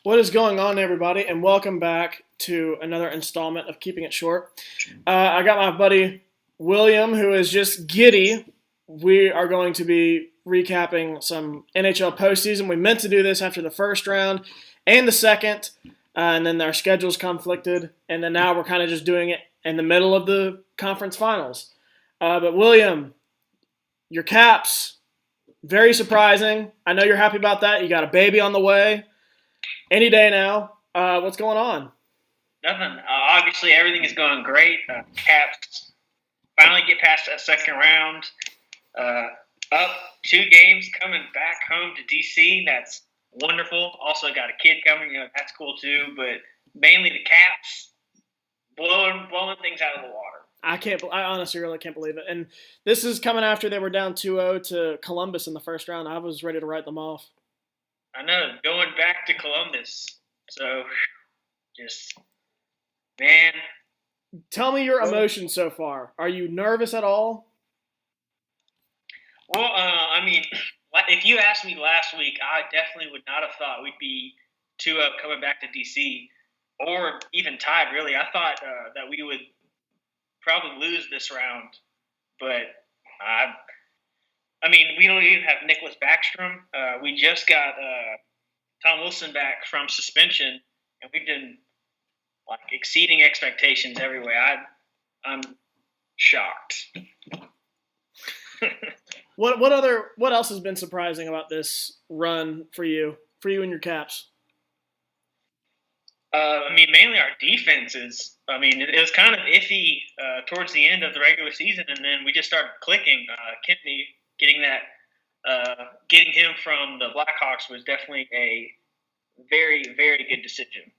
What is going on, everybody, and welcome back to another installment of Keeping It Short. I got my buddy William, who is just giddy. We are going to be recapping some NHL postseason. We meant to do this after the first round and the second, and then our schedules conflicted, and then now we're kind of just doing it in the middle of the conference finals. But William, your Caps, very surprising. I know you're happy about that. You got a baby on the way. Any day now. What's going on? Nothing. Obviously, everything is going great. Caps finally get past that second round. Up 2 games, coming back home to DC. That's wonderful. Also got a kid coming. That's cool too. But mainly the Caps blowing things out of the water. I honestly really can't believe it. And this is coming after they were down 2-0 to Columbus in the first round. I was ready to write them off. I know, going back to Columbus. So, man. Tell me your emotions so far. Are you nervous at all? Well, if you asked me last week, I definitely would not have thought we'd be 2-up coming back to DC, or even tied, really. I thought that we would probably lose this round, but we don't even have Nicholas Backstrom. We just got Tom Wilson back from suspension, and we've been exceeding expectations every way. I'm shocked. What else has been surprising about this run for you and your Caps? Mainly our defenses. It was kind of iffy towards the end of the regular season, and then we just started clicking. Kempney getting him from the Blackhawks was definitely a very, very good decision.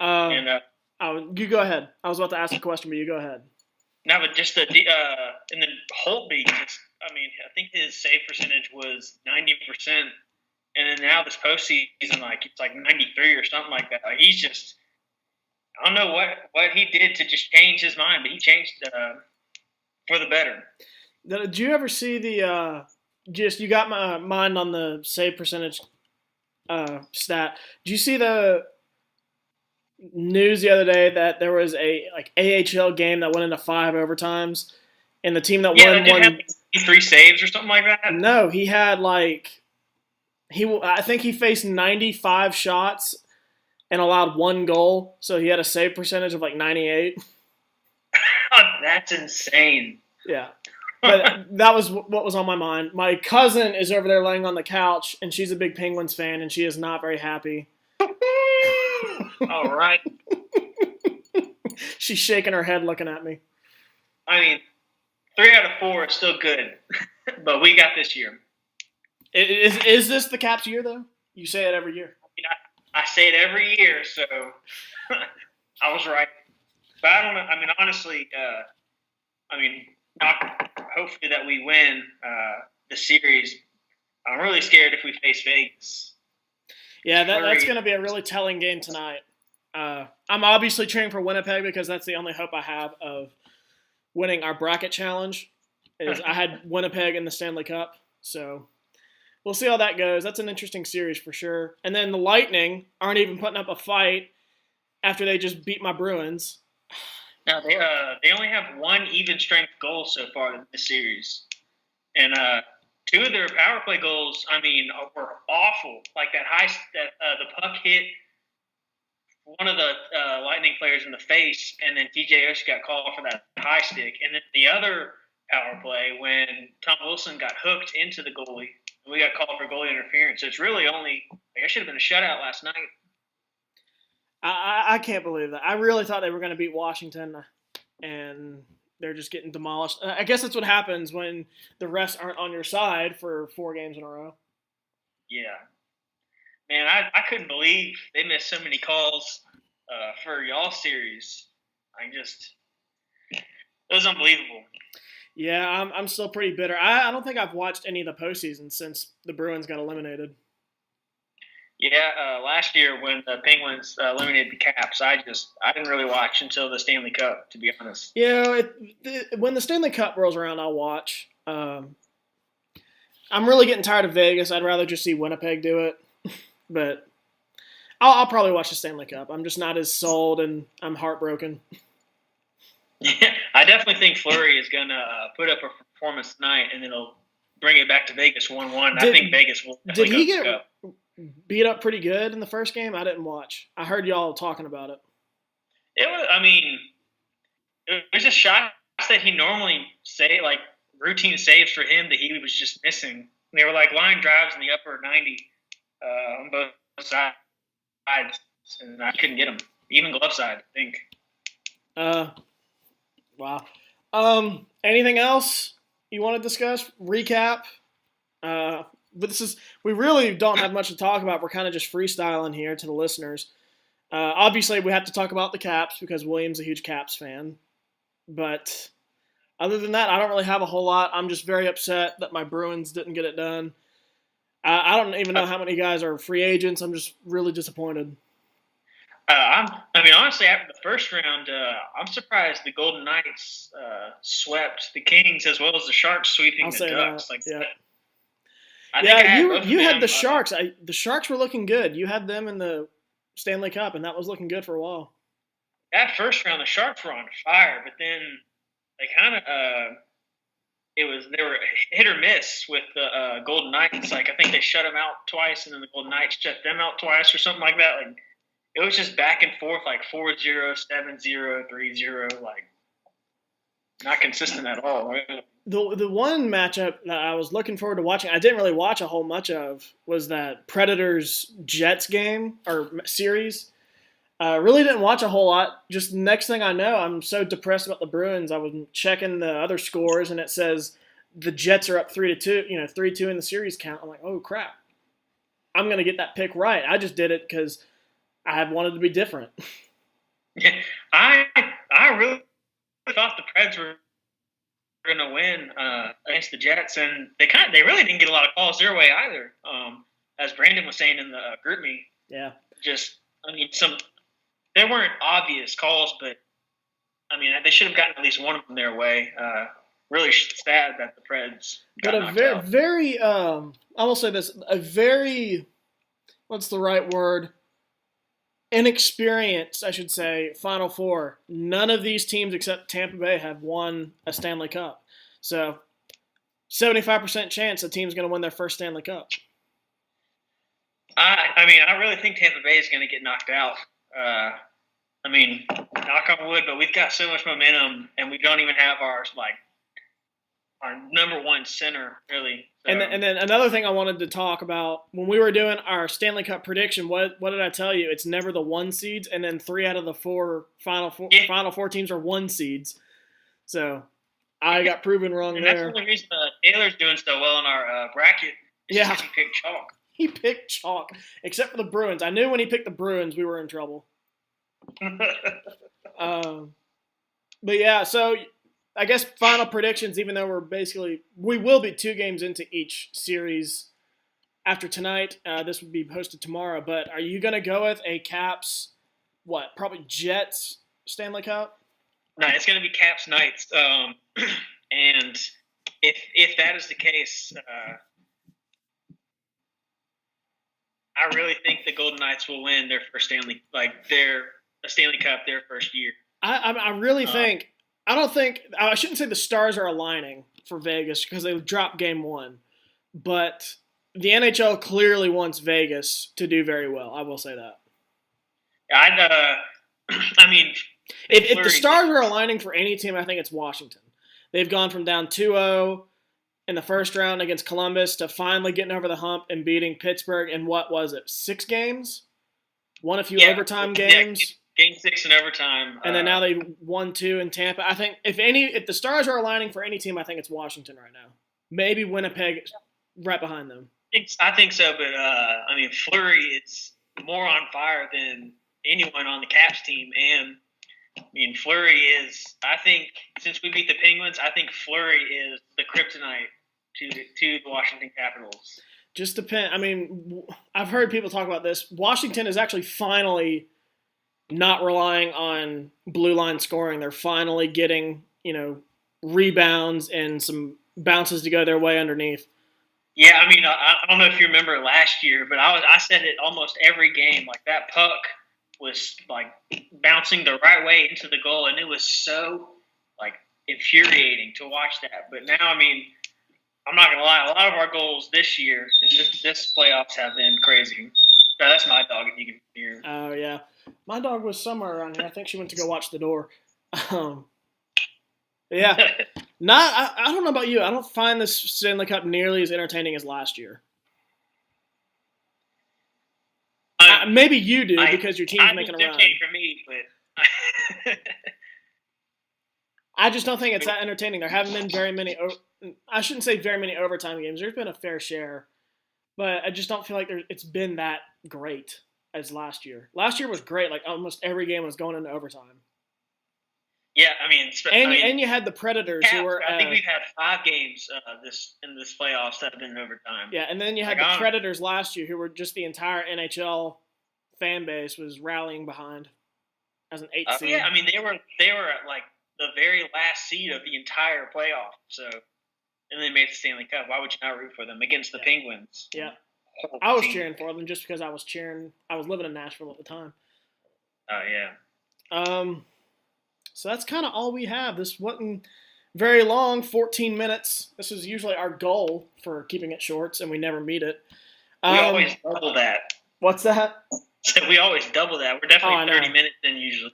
You go ahead. I was about to ask a question, but you go ahead. No, but just and then Holtby. I think his save percentage was 90%, and then now this postseason, it's 93 or something like that. He's just, I don't know what he did to just change his mind, but he changed for the better. Did you ever see the you got my mind on the save percentage stat? Did you see the news the other day that there was a AHL game that went into 5 overtimes, and the team that won 3 saves or something like that? No, he had I think he faced 95 shots and allowed 1 goal, so he had a save percentage of 98. That's insane. Yeah. But that was what was on my mind. My cousin is over there laying on the couch, and she's a big Penguins fan, and she is not very happy. All right. She's shaking her head looking at me. 3 out of 4 is still good, but we got this year. Is this the Caps year, though? You say it every year. I say it every year, so I was right. But I don't know. Honestly, hopefully that we win the series. I'm really scared if we face Vegas. Yeah, that's going to be a really telling game tonight. I'm obviously cheering for Winnipeg because that's the only hope I have of winning our bracket challenge. I had Winnipeg in the Stanley Cup, so we'll see how that goes. That's an interesting series for sure. And then the Lightning aren't even putting up a fight after they just beat my Bruins. No, they only have 1 even strength goal so far in this series, and 2 of their power play goals, were awful. The puck hit one of the Lightning players in the face, and then TJ Oshie got called for that high stick. And then the other power play, when Tom Wilson got hooked into the goalie, we got called for goalie interference. So it's really only – I should have been a shutout last night. I can't believe that. I really thought they were going to beat Washington, and they're just getting demolished. I guess that's what happens when the refs aren't on your side for 4 games in a row. Yeah. Man, I couldn't believe they missed so many calls for y'all's series. It was unbelievable. Yeah, I'm still pretty bitter. I don't think I've watched any of the postseason since the Bruins got eliminated. Yeah, last year when the Penguins eliminated the Caps, I didn't really watch until the Stanley Cup, to be honest. Yeah, when the Stanley Cup rolls around, I'll watch. I'm really getting tired of Vegas. I'd rather just see Winnipeg do it. But I'll probably watch the Stanley Cup. I'm just not as sold, and I'm heartbroken. Yeah, I definitely think Fleury is going to put up a performance tonight, and it'll bring it back to Vegas 1-1. I think Vegas will Did he get go. beat up pretty good in the first game? I didn't watch. I heard y'all talking about it. It was. I mean, it was just shots that he normally routine saves for him that he was just missing. They were like line drives in the upper 90 on both sides, and I couldn't get them. Even glove side, I think. Wow. Anything else you want to discuss? Recap? But we really don't have much to talk about. We're kind of just freestyling here to the listeners. Obviously, we have to talk about the Caps because William's a huge Caps fan. But other than that, I don't really have a whole lot. I'm just very upset that my Bruins didn't get it done. I don't even know how many guys are free agents. I'm just really disappointed. Honestly, after the first round, I'm surprised the Golden Knights swept the Kings as well as the Sharks sweeping the Ducks. You had the Sharks. The Sharks were looking good. You had them in the Stanley Cup, and that was looking good for a while. That first round, the Sharks were on fire, but then they kind of they were hit or miss with the Golden Knights. Like I think they shut them out twice, and then the Golden Knights shut them out twice, or something like that. Like it was just back and forth, like 4-0, 7-0, 3-0, like not consistent at all. Right? The one matchup that I was looking forward to watching, I didn't really watch a whole much of, was that Predators-Jets game or series. Really didn't watch a whole lot. Just next thing I know, I'm so depressed about the Bruins. I was checking the other scores, and it says the Jets are up 3-2. 3-2 in the series count. I'm like, oh crap! I'm gonna get that pick right. I just did it because I wanted to be different. Yeah, I really thought the Preds were going to win against the Jets, and they really didn't get a lot of calls their way either. As Brandon was saying in the group meet. Yeah. There weren't obvious calls, but they should have gotten at least one of them their way. Really sad that the Preds got knocked out. Very, I will say this, a very, what's the right word? Inexperienced, I should say, Final Four. None of these teams except Tampa Bay have won a Stanley Cup. So, 75% chance a team's going to win their first Stanley Cup. I really think Tampa Bay is going to get knocked out. Knock on wood, but we've got so much momentum, and we don't even have our number one center, really. So. And then another thing I wanted to talk about, when we were doing our Stanley Cup prediction, what did I tell you? It's never the 1 seeds, and then 3 out of the 4 Final Four teams are 1 seeds. So I got proven wrong there. That's the only reason Taylor's doing so well in our bracket. Yeah. He picked chalk. He picked chalk, except for the Bruins. I knew when he picked the Bruins, we were in trouble. But yeah, so I guess final predictions, even though we will be 2 games into each series after tonight. This would be posted tomorrow, but are you going to go with a Caps, probably Jets Stanley Cup? No, it's going to be Caps Knights. And if that is the case, I really think the Golden Knights will win their first Stanley Cup their first year. I really think – I shouldn't say the stars are aligning for Vegas because they dropped game 1. But the NHL clearly wants Vegas to do very well. I will say that. If the stars are aligning for any team, I think it's Washington. They've gone from down 2-0 in the first round against Columbus to finally getting over the hump and beating Pittsburgh in 6 games? Won a few overtime games. Game 6 in overtime. And then now they won 2 in Tampa. I think if the stars are aligning for any team, I think it's Washington right now. Maybe Winnipeg right behind them. I think so, but Fleury is more on fire than anyone on the Caps team, and Fleury is. I think since we beat the Penguins, I think Fleury is the kryptonite to the Washington Capitals. Just depend. I've heard people talk about this. Washington is actually finally not relying on blue line scoring. They're finally getting rebounds and some bounces to go their way underneath. Yeah, I mean, I don't know if you remember last year, but I said it almost every game. Like that puck was like bouncing the right way into the goal, and it was so like infuriating to watch that. But now, I mean, I'm not gonna lie, a lot of our goals this year and this playoffs have been crazy. That's my dog, if you can hear. Oh yeah, my dog was somewhere around here. I think she went to go watch the door. Um, yeah, not. I don't know about you. I don't find this Stanley Cup nearly as entertaining as last year. Maybe you do because your team's making a run. Entertaining for me, but I just don't think it's that entertaining. There haven't been very many. I shouldn't say very many overtime games. There's been a fair share, but I just don't feel like it's been that great as last year. Last year was great. Like almost every game was going into overtime. Yeah, I mean, and you had the Predators who were. I think we've had 5 games in this playoffs that have been in overtime. Yeah, and then you had the Predators last year, who were just the entire NHL fan base was rallying behind as an 8th seed. Yeah, I mean they were at like the very last seed of the entire playoff. So, and they made the Stanley Cup. Why would you not root for them against the Penguins? Yeah, I was cheering for them just because I was cheering. I was living in Nashville at the time. Oh yeah. So that's kind of all we have. This wasn't very long, 14 minutes. This is usually our goal for keeping it short, and we never meet it. We always double that. What's that? We always double that. We're definitely 30 minutes in usually.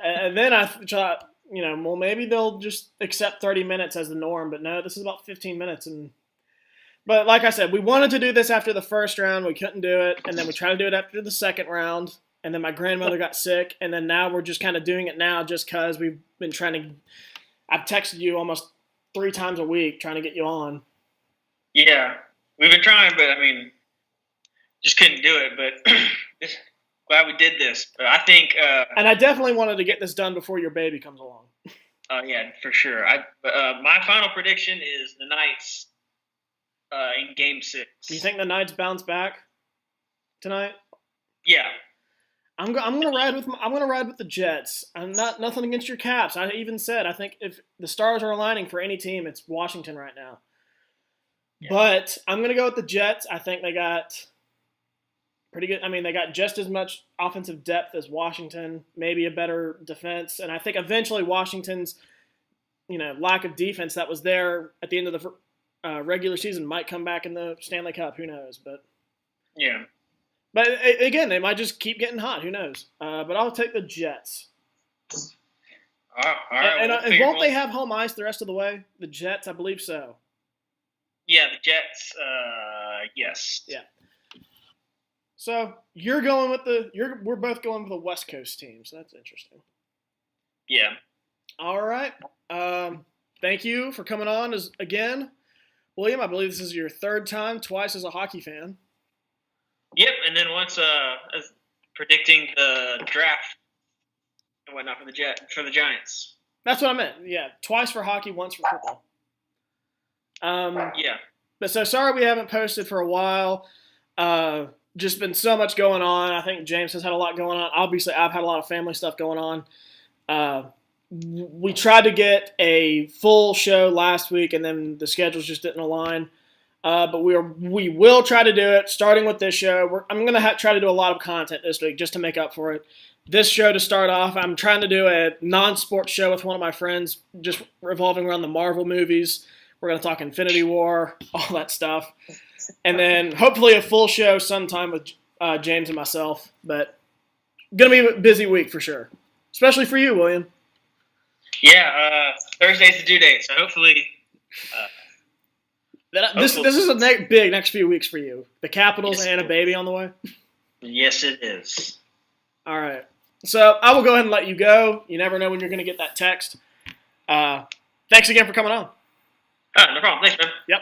And then I thought, well, maybe they'll just accept 30 minutes as the norm. But no, this is about 15 minutes. But like I said, we wanted to do this after the first round. We couldn't do it. And then we tried to do it after the second round. And then my grandmother got sick, and then now we're just kind of doing it now just because we've been trying to – I've texted you almost 3 times a week trying to get you on. Yeah. We've been trying, but, I mean, just couldn't do it. But glad we did this. But I think and I definitely wanted to get this done before your baby comes along. Oh, yeah, for sure. My final prediction is the Knights in Game 6. Do you think the Knights bounce back tonight? Yeah. I'm gonna ride with the Jets. I'm nothing against your Caps. I even said I think if the stars are aligning for any team, it's Washington right now. Yeah. But I'm gonna go with the Jets. I think they got pretty good. I mean, they got just as much offensive depth as Washington, maybe a better defense, and I think eventually Washington's lack of defense that was there at the end of the regular season might come back in the Stanley Cup. Who knows? But yeah. But again, they might just keep getting hot. Who knows? But I'll take the Jets. All right. And won't they have home ice the rest of the way? The Jets, I believe so. Yeah, the Jets. Yes. Yeah. So you're going with we're both going with the West Coast team. So that's interesting. Yeah. All right. Thank you for coming on again, William. I believe this is your 3rd time, twice as a hockey fan. Yep, and then once predicting the draft and whatnot for the Giants. That's what I meant. Yeah, twice for hockey, once for football. Yeah. But so sorry we haven't posted for a while. Just been so much going on. I think James has had a lot going on. Obviously, I've had a lot of family stuff going on. We tried to get a full show last week, and then the schedules just didn't align. But we will try to do it, starting with this show. I'm going to try to do a lot of content this week just to make up for it. This show to start off, I'm trying to do a non-sports show with one of my friends, just revolving around the Marvel movies. We're going to talk Infinity War, all that stuff. And then hopefully a full show sometime with James and myself. But going to be a busy week for sure, especially for you, William. Yeah, Thursday's the due date, so hopefully this is a big next few weeks for you. The Capitals and a baby on the way. Yes, it is. All right. So I will go ahead and let you go. You never know when you're going to get that text. Thanks again for coming on. No problem. Thanks, man. Yep.